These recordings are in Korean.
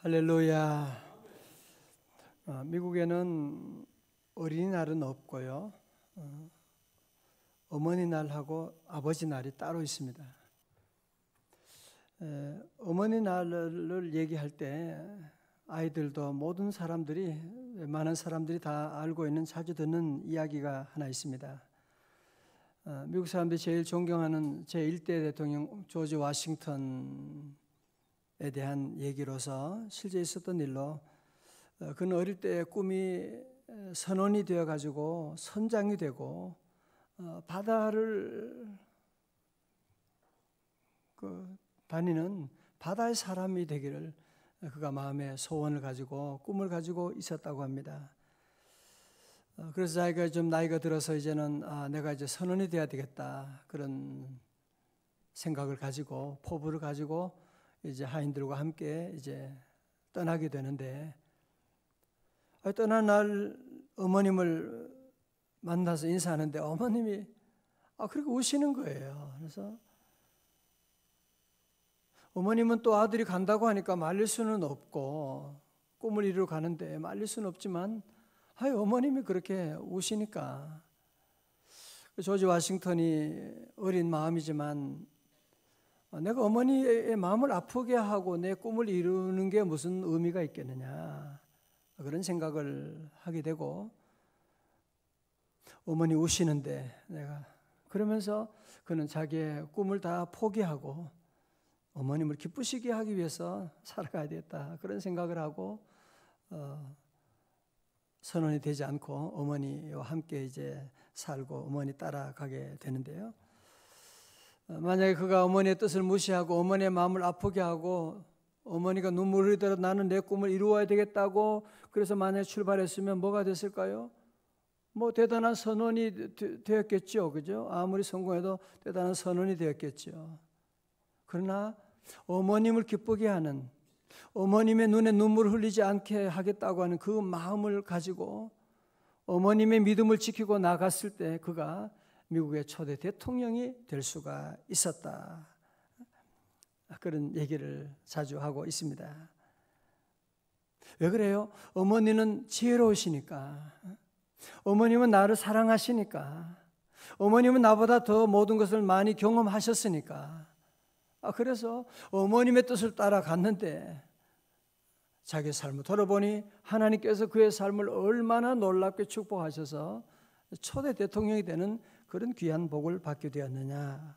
할렐루야. 미국에는 어린이날은 없고요. 어머니날하고 아버지날이 따로 있습니다. 어머니날을 얘기할 때 아이들도 모든 사람들이, 많은 사람들이 다 알고 있는, 자주 듣는 이야기가 하나 있습니다. 미국 사람들이 제일 존경하는 제1대 대통령 조지 워싱턴에 대한 얘기로서 실제 있었던 일로, 그는 어릴 때 꿈이 선원이 되어가지고 선장이 되고 바다를 다니는 바다의 사람이 되기를 그가 마음에 소원을 가지고 꿈을 가지고 있었다고 합니다. 그래서 자기가 좀 나이가 들어서 이제는 내가 이제 선원이 돼야 되겠다, 그런 생각을 가지고 포부를 가지고 이제 하인들과 함께 이제 떠나게 되는데, 떠난 날 어머님을 만나서 인사하는데 어머님이 그렇게 우시는 거예요. 그래서 어머님은 또 아들이 간다고 하니까 말릴 수는 없고, 꿈을 이루러 가는데 말릴 수는 없지만 어머님이 그렇게 우시니까 조지 워싱턴이 어린 마음이지만, 내가 어머니의 마음을 아프게 하고 내 꿈을 이루는 게 무슨 의미가 있겠느냐, 그런 생각을 하게 되고, 어머니 우시는데 내가, 그러면서 그는 자기의 꿈을 다 포기하고 어머님을 기쁘시게 하기 위해서 살아가야 되겠다, 그런 생각을 하고 선원이 되지 않고 어머니와 함께 이제 살고 어머니 따라가게 되는데요. 만약에 그가 어머니의 뜻을 무시하고 어머니의 마음을 아프게 하고 어머니가 눈물을 흘리더라도 나는 내 꿈을 이루어야 되겠다고 그래서 만약에 출발했으면 뭐가 됐을까요? 대단한 선원이 되었겠죠, 그죠? 아무리 성공해도 대단한 선원이 되었겠죠. 그러나 어머님을 기쁘게 하는, 어머님의 눈에 눈물을 흘리지 않게 하겠다고 하는 그 마음을 가지고 어머님의 믿음을 지키고 나갔을 때 그가 미국의 초대 대통령이 될 수가 있었다, 그런 얘기를 자주 하고 있습니다. 왜 그래요? 어머니는 지혜로우시니까, 어머님은 나를 사랑하시니까, 어머님은 나보다 더 모든 것을 많이 경험하셨으니까, 그래서 어머님의 뜻을 따라갔는데 자기의 삶을 돌아보니 하나님께서 그의 삶을 얼마나 놀랍게 축복하셔서 초대 대통령이 되는 그런 귀한 복을 받게 되었느냐.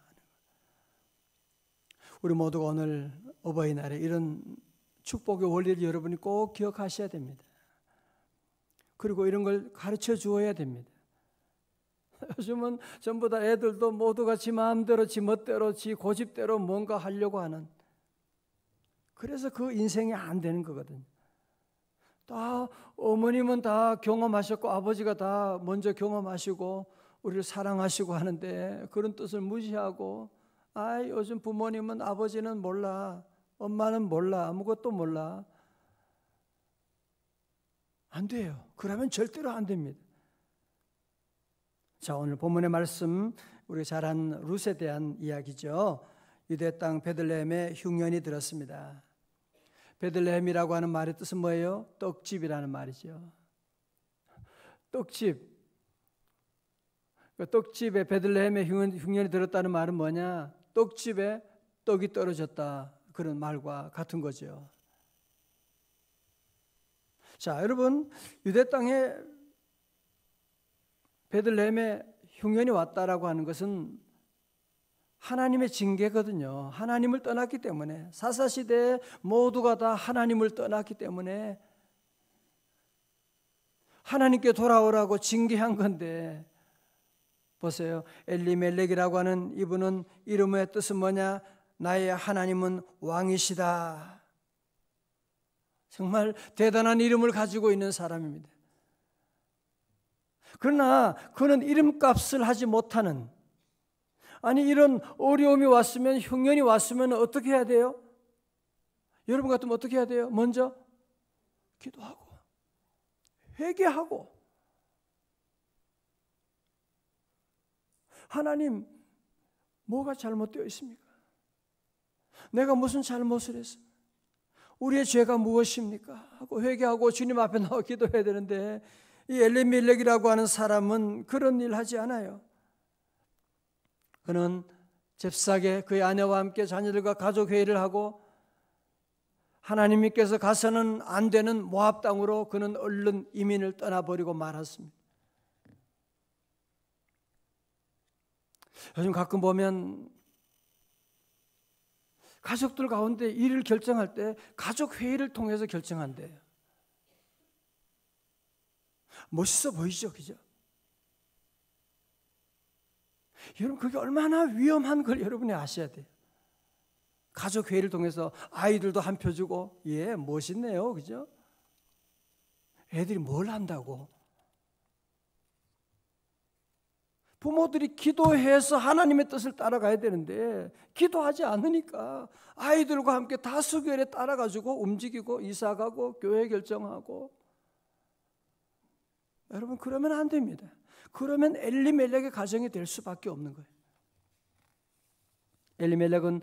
우리 모두가 오늘 어버이날에 이런 축복의 원리를 여러분이 꼭 기억하셔야 됩니다. 그리고 이런 걸 가르쳐 주어야 됩니다. 요즘은 전부 다 애들도 모두가 지 마음대로, 지 멋대로, 지 고집대로 뭔가 하려고 하는, 그래서 그 인생이 안 되는 거거든요. 다 어머님은 다 경험하셨고 아버지가 다 먼저 경험하시고 우리를 사랑하시고 하는데 그런 뜻을 무시하고, 요즘 부모님은, 아버지는 몰라, 엄마는 몰라, 아무것도 몰라. 안 돼요. 그러면 절대로 안 됩니다. 자, 오늘 본문의 말씀, 우리가 잘 아는 룻에 대한 이야기죠. 유대 땅 베들레헴에 흉년이 들었습니다. 베들레헴이라고 하는 말의 뜻은 뭐예요? 떡집이라는 말이죠. 떡집. 떡집에 베들레헴에 흉년이 들었다는 말은 뭐냐? 떡집에 떡이 떨어졌다, 그런 말과 같은 거죠. 자, 여러분, 유대 땅에 베들레헴에 흉년이 왔다라고 하는 것은 하나님의 징계거든요. 하나님을 떠났기 때문에, 사사시대에 모두가 다 하나님을 떠났기 때문에 하나님께 돌아오라고 징계한 건데, 보세요. 엘리멜렉이라고 하는 이분은 이름의 뜻은 뭐냐? 나의 하나님은 왕이시다. 정말 대단한 이름을 가지고 있는 사람입니다. 그러나 그는 이름값을 하지 못하는, 이런 어려움이 왔으면, 흉년이 왔으면 어떻게 해야 돼요? 여러분 같으면 어떻게 해야 돼요? 먼저 기도하고 회개하고, 하나님, 뭐가 잘못되어 있습니까? 내가 무슨 잘못을 했습니까? 우리의 죄가 무엇입니까? 하고 회개하고 주님 앞에 나와 기도해야 되는데 이 엘리멜렉이라고 하는 사람은 그런 일 하지 않아요. 그는 잽싸게 그의 아내와 함께 자녀들과 가족 회의를 하고 하나님께서 가서는 안 되는 모압 땅으로 그는 얼른 이민을 떠나버리고 말았습니다. 요즘 가끔 보면 가족들 가운데 일을 결정할 때 가족 회의를 통해서 결정한대요. 멋있어 보이죠, 그죠? 여러분 그게 얼마나 위험한 걸 여러분이 아셔야 돼요. 가족 회의를 통해서 아이들도 한 표 주고, 예, 멋있네요, 그죠? 애들이 뭘 한다고? 부모들이 기도해서 하나님의 뜻을 따라가야 되는데 기도하지 않으니까 아이들과 함께 다수결에 따라가지고 움직이고 이사가고 교회 결정하고. 여러분 그러면 안 됩니다. 그러면 엘리멜렉의 가정이 될 수밖에 없는 거예요. 엘리멜렉은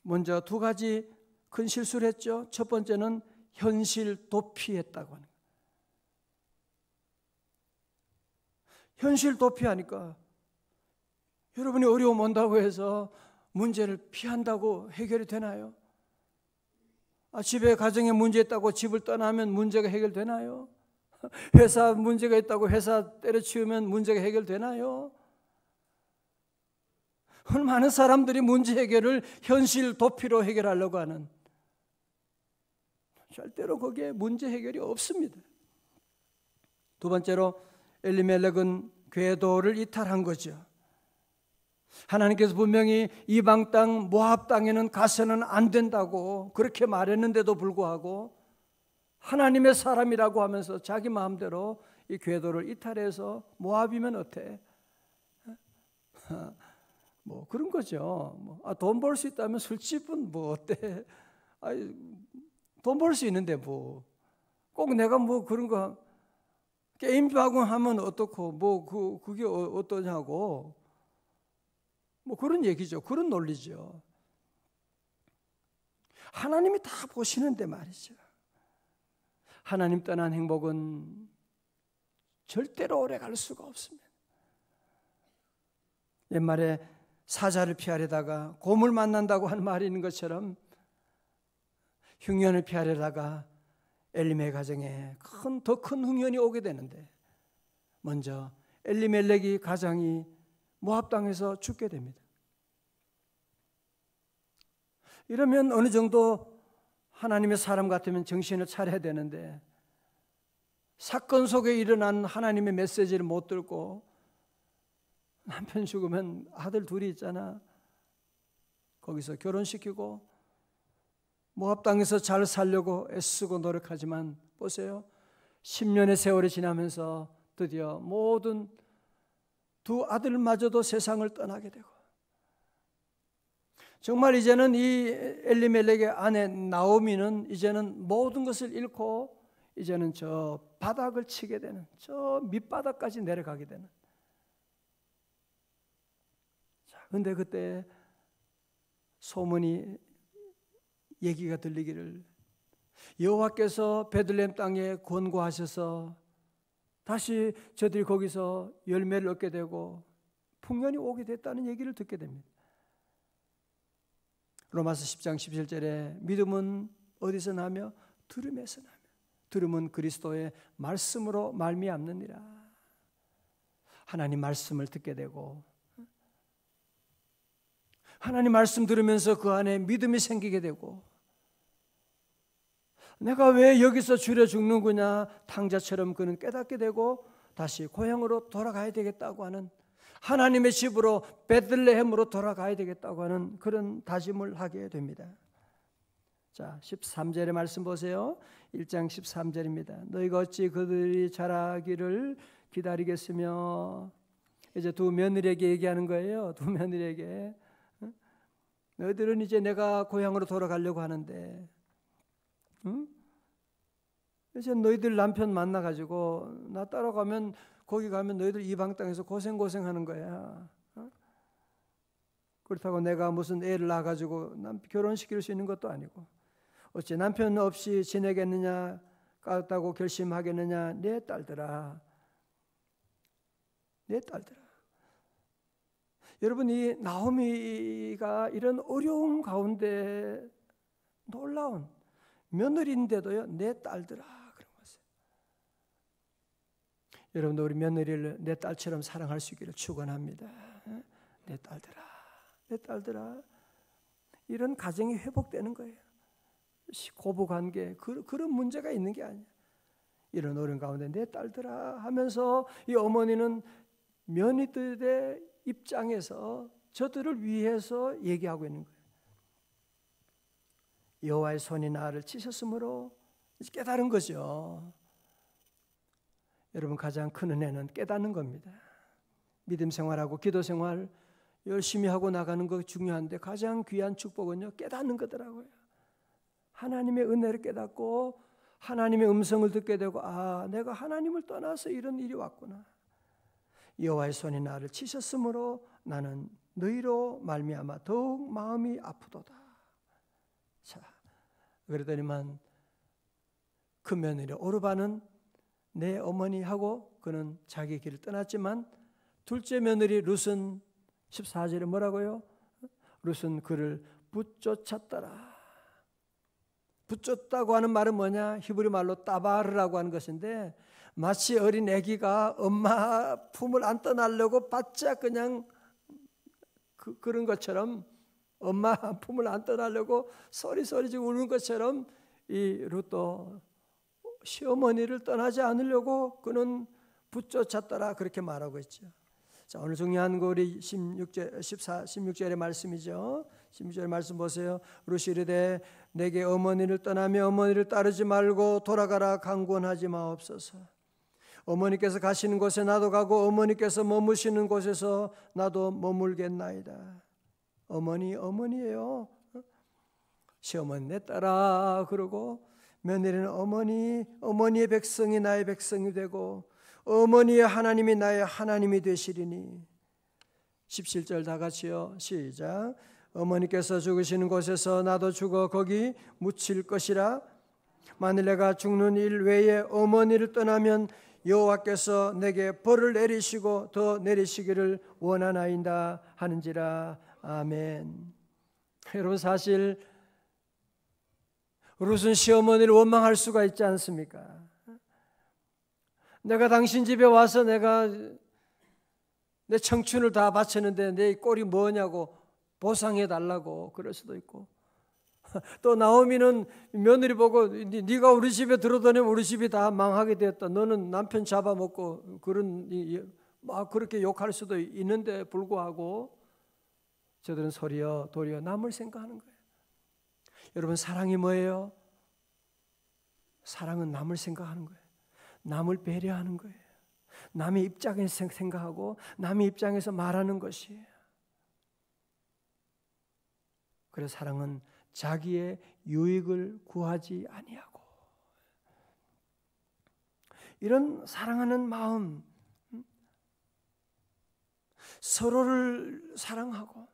먼저 두 가지 큰 실수를 했죠. 첫 번째는 현실 도피했다고 하는 거예요. 현실 도피하니까 여러분이 어려움 온다고 해서 문제를 피한다고 해결이 되나요? 집에 가정에 문제 있다고 집을 떠나면 문제가 해결되나요? 회사 문제가 있다고 회사 때려치우면 문제가 해결되나요? 많은 사람들이 문제 해결을 현실 도피로 해결하려고 하는, 절대로 거기에 문제 해결이 없습니다. 두 번째로 엘리멜렉은 궤도를 이탈한 거죠. 하나님께서 분명히 이방 땅 모압 땅에는 가서는 안 된다고 그렇게 말했는데도 불구하고 하나님의 사람이라고 하면서 자기 마음대로 이 궤도를 이탈해서 모압이면 어때? 뭐 그런 거죠. 돈 벌 수 있다면 술집은 뭐 어때? 돈 벌 수 있는데 뭐 꼭 내가 뭐 그런 거 게임하고 하면 어떻고 뭐 그게 어떠냐고 뭐 그런 얘기죠. 그런 논리죠. 하나님이 다 보시는데 말이죠. 하나님 떠난 행복은 절대로 오래 갈 수가 없습니다. 옛말에 사자를 피하려다가 곰을 만난다고 하는 말이 있는 것처럼 흉년을 피하려다가 엘리멜 가정에 더 큰 흉년이 오게 되는데 먼저 엘리멜렉이 가장이 모압 땅에서 죽게 됩니다. 이러면 어느 정도 하나님의 사람 같으면 정신을 차려야 되는데 사건 속에 일어난 하나님의 메시지를 못 듣고 남편 죽으면 아들 둘이 있잖아. 거기서 결혼시키고 모압 땅에서 잘 살려고 애쓰고 노력하지만 보세요. 10년의 세월이 지나면서 드디어 모든 두 아들마저도 세상을 떠나게 되고 정말 이제는 이 엘리멜렉의 아내 나오미는 이제는 모든 것을 잃고 이제는 저 바닥을 치게 되는, 저 밑바닥까지 내려가게 되는. 그런데 그때 소문이 얘기가 들리기를 여호와께서 베들레헴 땅에 권고하셔서 다시 저들이 거기서 열매를 얻게 되고 풍년이 오게 됐다는 얘기를 듣게 됩니다. 로마서 10장 17절에 믿음은 어디서 나며 들음에서 나며 들음은 그리스도의 말씀으로 말미암느니라. 하나님 말씀을 듣게 되고 하나님 말씀 들으면서 그 안에 믿음이 생기게 되고 내가 왜 여기서 줄여 죽는 거냐 탕자처럼 그는 깨닫게 되고 다시 고향으로 돌아가야 되겠다고 하는, 하나님의 집으로 베들레헴으로 돌아가야 되겠다고 하는 그런 다짐을 하게 됩니다. 자, 13절의 말씀 보세요. 1장 13절입니다. 너희가 어찌 그들이 자라기를 기다리겠으며, 이제 두 며느리에게 얘기하는 거예요. 두 며느리에게 너희들은 이제 내가 고향으로 돌아가려고 하는데 이제 너희들 남편 만나가지고 나 따라가면 거기 가면 너희들 이방 땅에서 고생하는 거야. 그렇다고 내가 무슨 애를 낳아가지고 난 결혼시킬 수 있는 것도 아니고 어찌 남편 없이 지내겠느냐, 까다고 결심하겠느냐. 내 딸들아, 내 딸들아. 여러분, 이 나오미가 이런 어려움 가운데 놀라운 며느리인데도요, 내 딸들아 그런 거죠. 여러분도 우리 며느리를 내 딸처럼 사랑할 수 있기를 축원합니다. 내 딸들아, 내 딸들아. 이런 가정이 회복되는 거예요. 고부관계 그런 문제가 있는 게 아니야. 이런 어려운 가운데 내 딸들아 하면서 이 어머니는 며느리들의 입장에서 저들을 위해서 얘기하고 있는 거예요. 여호와의 손이 나를 치셨으므로 깨달은 거죠. 여러분, 가장 큰 은혜는 깨닫는 겁니다. 믿음 생활하고 기도 생활 열심히 하고 나가는 거 중요한데 가장 귀한 축복은요, 깨닫는 거더라고요. 하나님의 은혜를 깨닫고 하나님의 음성을 듣게 되고, 아, 내가 하나님을 떠나서 이런 일이 왔구나. 여호와의 손이 나를 치셨으므로 나는 너희로 말미암아 더욱 마음이 아프도다. 자, 그러더니만 그 며느리 오르바는 내 어머니하고 그는 자기 길을 떠났지만 둘째 며느리 룻은 14절에 뭐라고요? 룻은 그를 붙쫓았더라. 붙쫓다고 하는 말은 뭐냐? 히브리 말로 따바르라고 하는 것인데 마치 어린 아기가 엄마 품을 안 떠나려고 바짝 그냥 그런 것처럼, 엄마 품을 안 떠나려고 소리소리 지금 우는 것처럼 이 룻도 시어머니를 떠나지 않으려고 그는 붙쫓았더라 그렇게 말하고 있죠. 자, 오늘 중요한 거 우리 16절의 말씀이죠. 16절의 말씀 보세요. 룻이 이르되 내게 어머니를 떠나며 어머니를 따르지 말고 돌아가라 강권하지 마옵소서. 어머니께서 가시는 곳에 나도 가고 어머니께서 머무시는 곳에서 나도 머물겠나이다. 어머니예요. 시어머니 내 딸아 그러고, 며느리는 어머니의 백성이 나의 백성이 되고 어머니의 하나님이 나의 하나님이 되시리니. 17절 다 같이요. 시작. 어머니께서 죽으시는 곳에서 나도 죽어 거기 묻힐 것이라. 만일 내가 죽는 일 외에 어머니를 떠나면 여호와께서 내게 벌을 내리시고 더 내리시기를 원하나이다 하는지라. 아멘. 여러분, 사실 룻은 시어머니를 원망할 수가 있지 않습니까? 내가 당신 집에 와서 내가 내 청춘을 다 바쳤는데 내 꼴이 뭐냐고 보상해 달라고 그럴 수도 있고, 또 나오미는 며느리 보고 네가 우리 집에 들어오더니 우리 집이 다 망하게 되었다. 너는 남편 잡아먹고 막 그렇게 욕할 수도 있는데 불구하고 저들은 도리어 남을 생각하는 거예요. 여러분, 사랑이 뭐예요? 사랑은 남을 생각하는 거예요. 남을 배려하는 거예요. 남의 입장에서 생각하고 남의 입장에서 말하는 것이에요. 그래서 사랑은 자기의 유익을 구하지 아니하고, 이런 사랑하는 마음, 서로를 사랑하고,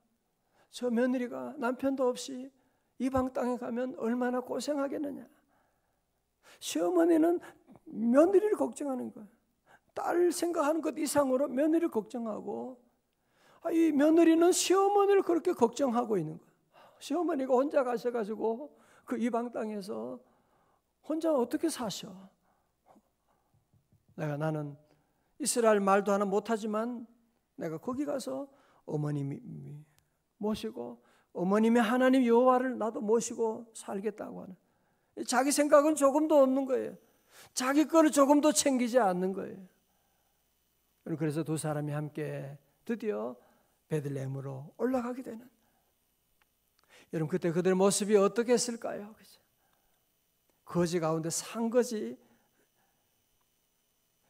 저 며느리가 남편도 없이 이방 땅에 가면 얼마나 고생하겠느냐. 시어머니는 며느리를 걱정하는 거예요. 딸 생각하는 것 이상으로 며느리를 걱정하고, 이 며느리는 시어머니를 그렇게 걱정하고 있는 거예요. 시어머니가 혼자 가셔가지고 그 이방 땅에서 혼자 어떻게 사셔? 나는 이스라엘 말도 하나 못하지만 내가 거기 가서 어머님이 모시고 어머님의 하나님 여호와를 나도 모시고 살겠다고 하는, 자기 생각은 조금도 없는 거예요. 자기 거를 조금도 챙기지 않는 거예요. 그래서 두 사람이 함께 드디어 베들레헴으로 올라가게 되는. 여러분, 그때 그들의 모습이 어떻게 했을까요? 그죠? 거지 가운데 산 거지.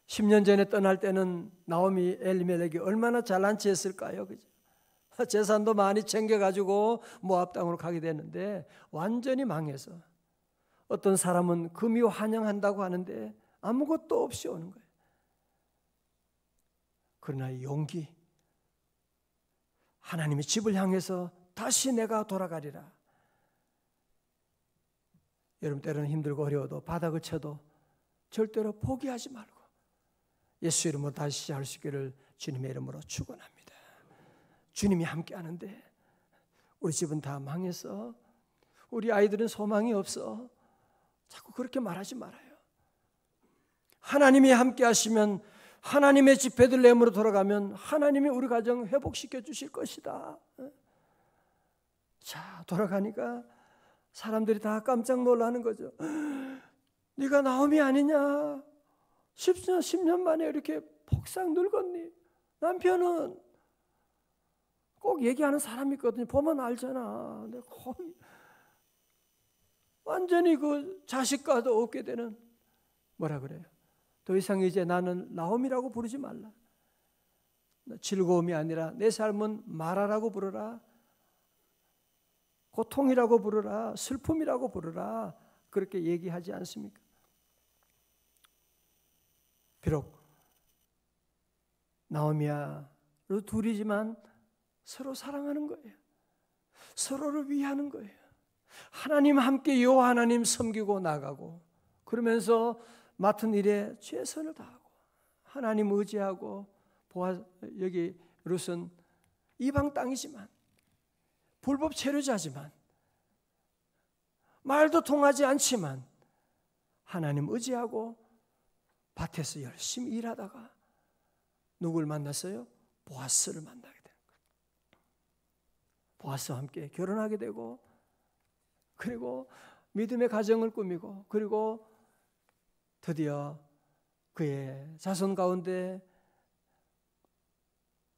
10년 전에 떠날 때는 나오미 엘리멜렉이 얼마나 잘난 체 했을까요? 그죠? 재산도 많이 챙겨가지고 모압 땅으로 가게 됐는데 완전히 망해서, 어떤 사람은 금이 환영한다고 하는데 아무것도 없이 오는 거예요. 그러나 용기, 하나님의 집을 향해서 다시 내가 돌아가리라. 여러분 때로는 힘들고 어려워도 바닥을 쳐도 절대로 포기하지 말고 예수 이름으로 다시 시작할 수 있기를 주님의 이름으로 축원합니다. 주님이 함께 하는데 우리 집은 다 망했어. 우리 아이들은 소망이 없어. 자꾸 그렇게 말하지 말아요. 하나님이 함께 하시면 하나님의 집 베들레헴으로 돌아가면 하나님이 우리 가정 회복시켜 주실 것이다. 자, 돌아가니까 사람들이 다 깜짝 놀라는 거죠. 네가 나오미 아니냐? 10년 만에 이렇게 폭삭 늙었니? 남편은 꼭 얘기하는 사람이 있거든요. 보면 알잖아. 거의 완전히 그 자식과도 없게 되는, 뭐라 그래요? 더 이상 이제 나는 나옴이라고 부르지 말라. 즐거움이 아니라 내 삶은 마라라고 부르라. 고통이라고 부르라. 슬픔이라고 부르라. 그렇게 얘기하지 않습니까? 비록 나오미야 둘이지만 서로 사랑하는 거예요. 서로를 위하는 거예요. 하나님 함께 여호와 하나님 섬기고 나가고 그러면서 맡은 일에 최선을 다하고 하나님 의지하고 여기 룻은 이방 땅이지만 불법 체류자지만 말도 통하지 않지만 하나님 의지하고 밭에서 열심히 일하다가 누굴 만났어요? 보아스를 만나게 되는 거예요. 보아스와 함께 결혼하게 되고 그리고 믿음의 가정을 꾸미고 그리고 드디어 그의 자손 가운데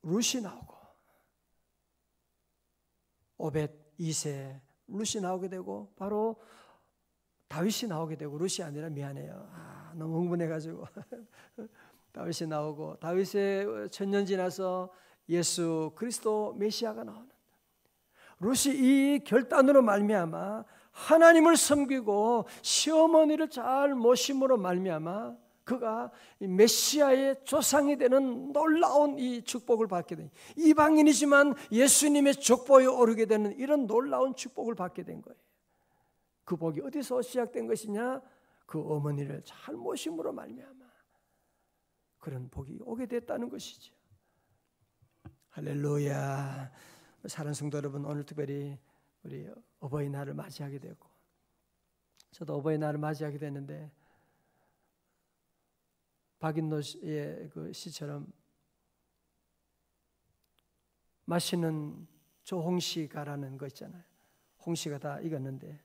룻이 나오고 오벳 2세 룻이 나오게 되고 바로 다윗이 나오게 되고 룻이 아니라 미안해요. 너무 흥분해가지고 다윗이 나오고 다윗의 천년 지나서 예수 그리스도 메시아가 나오는 룻이 이 결단으로 말미암아 하나님을 섬기고 시어머니를 잘 모심으로 말미암아 그가 메시아의 조상이 되는 놀라운 이 축복을 받게 된 이방인이지만 예수님의 족보에 오르게 되는 이런 놀라운 축복을 받게 된 거예요. 그 복이 어디서 시작된 것이냐? 그 어머니를 잘 모심으로 말미암아 그런 복이 오게 됐다는 것이죠. 할렐루야. 사랑하는 성도 여러분, 오늘 특별히 우리 어버이날을 맞이하게 되고 저도 어버이날을 맞이하게 됐는데 박인노 씨의 그 시처럼 마시는 조홍시가라는 거 있잖아요. 홍시가 다 익었는데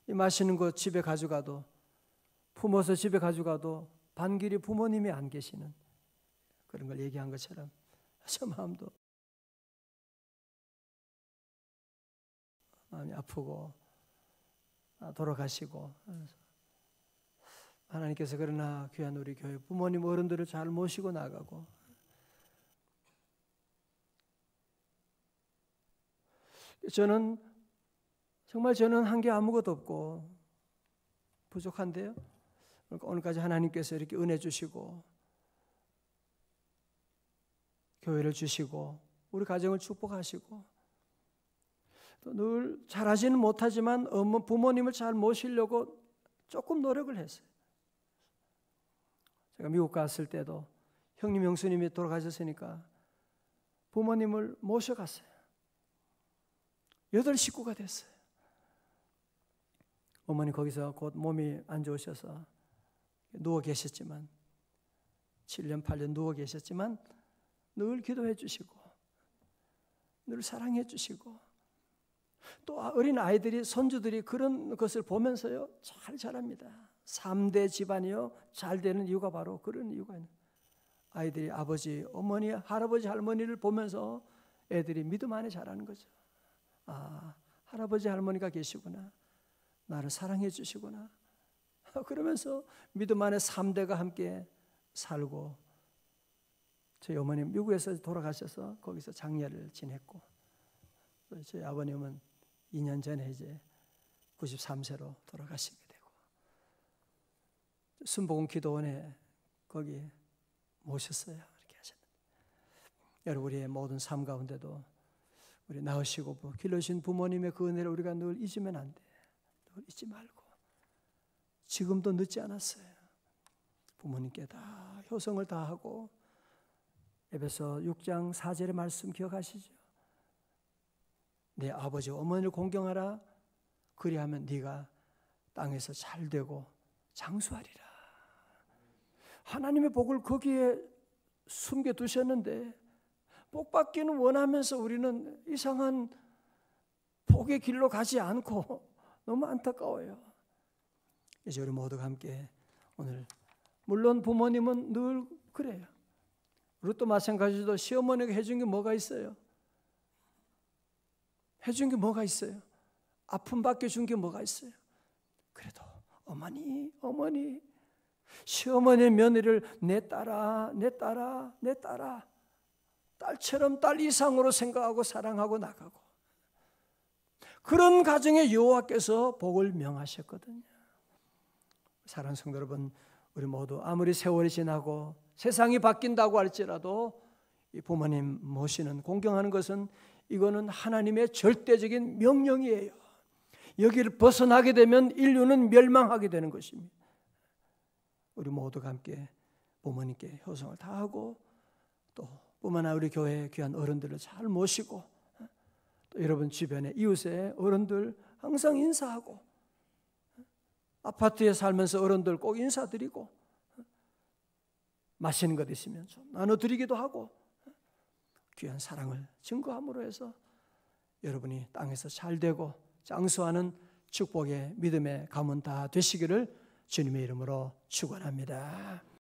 이 마시는 거 집에 가져가도 품어서 집에 가져가도 반길이 부모님이 안 계시는 그런 걸 얘기한 것처럼 저 마음도 마음이 아프고 돌아가시고 하나님께서 그러나 귀한 우리 교회 부모님 어른들을 잘 모시고 나가고 저는 한 게 아무것도 없고 부족한데요. 오늘까지 하나님께서 이렇게 은혜 주시고 교회를 주시고 우리 가정을 축복하시고 또 늘 잘하지는 못하지만 부모님을 잘 모시려고 조금 노력을 했어요. 제가 미국 갔을 때도 형님 형수님이 돌아가셨으니까 부모님을 모셔갔어요. 8식구가 됐어요. 어머니 거기서 곧 몸이 안 좋으셔서 누워 계셨지만 7년 8년 누워 계셨지만 늘 기도해 주시고 늘 사랑해 주시고 또 어린 아이들이 손주들이 그런 것을 보면서요 잘 자랍니다. 3대 집안이요 잘 되는 이유가 바로 그런 이유가 있는 아이들이 아버지, 어머니, 할아버지, 할머니를 보면서 애들이 믿음 안에 자라는 거죠. 할아버지, 할머니가 계시구나. 나를 사랑해 주시구나. 그러면서 믿음 안에 3대가 함께 살고 저희 어머님 미국에서 돌아가셔서 거기서 장례를 지냈고 저희 아버님은 2년 전에 이제 93세로 돌아가시게 되고 순복음 기도원에 거기 모셨어요. 이렇게 하셨는데 여러분 우리의 모든 삶 가운데도 우리 낳으시고 길러주신 부모님의 그 은혜를 우리가 늘 잊으면 안 돼. 늘 잊지 말고 지금도 늦지 않았어요. 부모님께 다 효성을 다하고 에베소 6장 4절의 말씀 기억하시죠? 내 아버지와 어머니를 공경하라. 그리하면 네가 땅에서 잘되고 장수하리라. 하나님의 복을 거기에 숨겨두셨는데 복 받기는 원하면서 우리는 이상한 복의 길로 가지 않고 너무 안타까워요. 이제 우리 모두가 함께 오늘 물론 부모님은 늘 그래요. 룻도 마찬가지로 시어머니가 해준 게 뭐가 있어요? 해준 게 뭐가 있어요? 아픔밖에 준 게 뭐가 있어요? 그래도 어머니 시어머니의 며느리를 내 딸아 딸처럼 딸 이상으로 생각하고 사랑하고 나가고 그런 가정에 여호와께서 복을 명하셨거든요. 사랑하는 성도 여러분, 우리 모두 아무리 세월이 지나고 세상이 바뀐다고 할지라도 이 부모님 모시는 공경하는 것은 이거는 하나님의 절대적인 명령이에요. 여기를 벗어나게 되면 인류는 멸망하게 되는 것입니다. 우리 모두가 함께 부모님께 효성을 다하고 또 뿐만 아니라 우리 교회 귀한 어른들을 잘 모시고 또 여러분 주변의 이웃의 어른들 항상 인사하고 아파트에 살면서 어른들 꼭 인사드리고 맛있는 것 있으면 좀 나눠드리기도 하고 귀한 사랑을 증거함으로 해서 여러분이 땅에서 잘되고 장수하는 축복의 믿음의 가문 다 되시기를 주님의 이름으로 축원합니다.